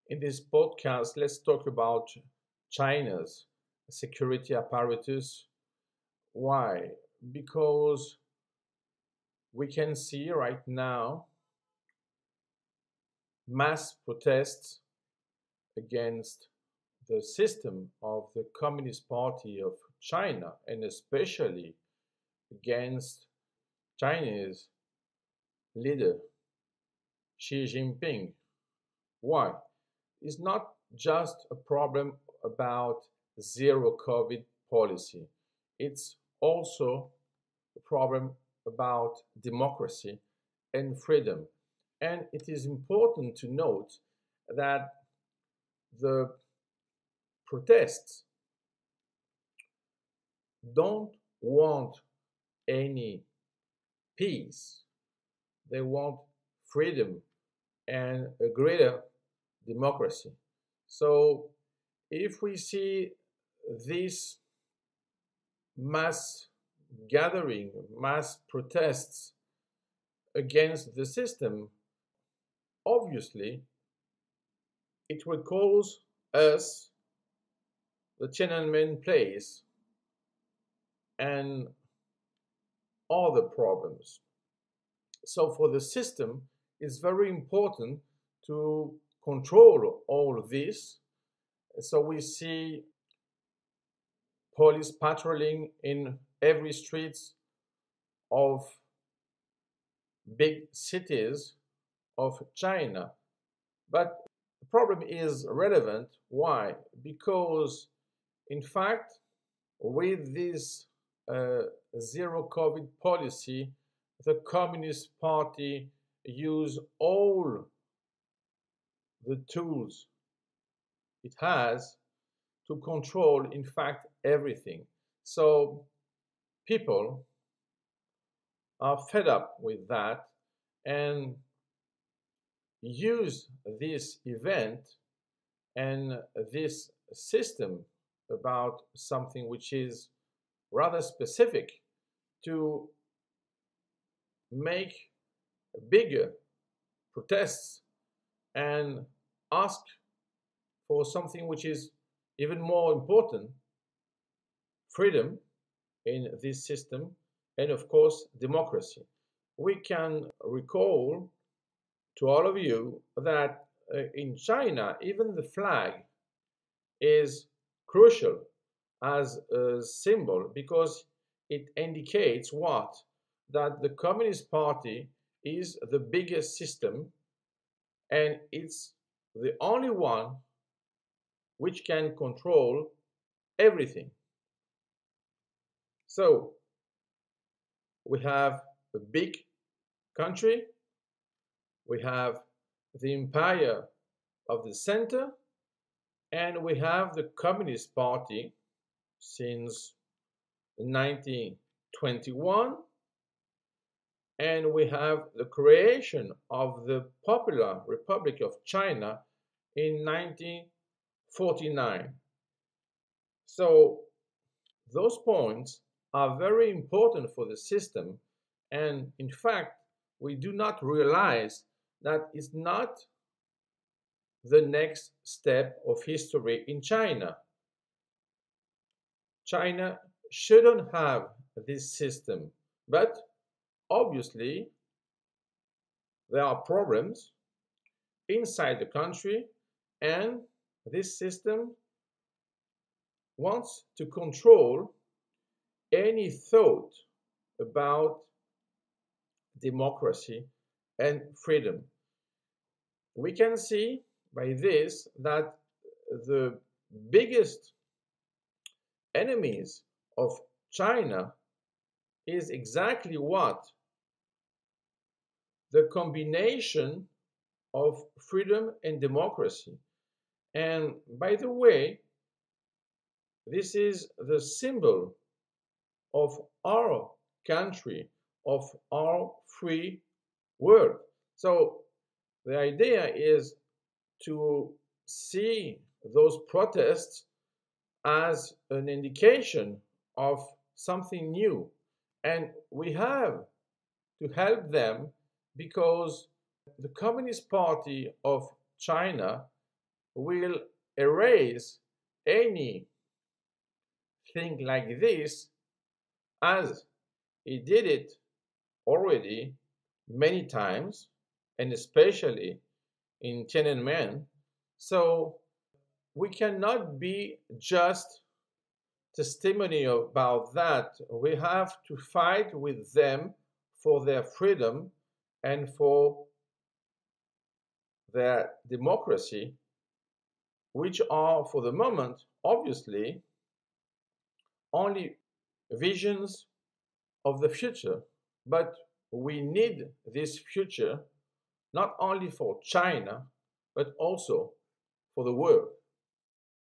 In this podcast, let's talk about China's security apparatus. Why? Because we can see right now mass protests against the system of the Communist Party of China, and especially against Chinese leader Xi Jinping. Why? It's not just a problem about zero COVID policy. It's also a problem about democracy and freedom. And it is important to note that the protests don't want any peace. They want freedom and a greater democracy. So if we see this mass gathering, mass protests against the system, obviously it will cause us the Tiananmen Place and other problems. So for the system, it's very important to control all of this. So we see police patrolling in every streets of big cities of China. But the problem is relevant. Why? Because, in fact, with this zero COVID policy, the Communist Party use all the tools it has to control, in fact, everything. So people are fed up with that and use this event and this system about something which is rather specific to make bigger protests and ask for something which is even more important: freedom in this system, and of course, democracy. We can recall to all of you that in China, even the flag is crucial as a symbol because it indicates what? That the Communist Party is the biggest system and it's the only one which can control everything. So we have a big country, we have the empire of the center, and we have the Communist Party since 1921, and we have the creation of the Popular Republic of China in 1949. So those points are very important for the system, and in fact, we do not realize that it's not the next step of history in China. China shouldn't have this system, but obviously there are problems inside the country, and this system wants to control any thought about democracy and freedom. We can see by this that the biggest enemies of China is exactly what? The combination of freedom and democracy. And by the way, this is the symbol of our country, of our free world. So the idea is to see those protests as an indication of something new. And we have to help them because the Communist Party of China will erase anything like this, as he did it already many times, and especially in Tiananmen. So we cannot be just testimony about that. We have to fight with them for their freedom and for their democracy, which are, for the moment, obviously, only visions of the future. But we need this future not only for China, but also for the world.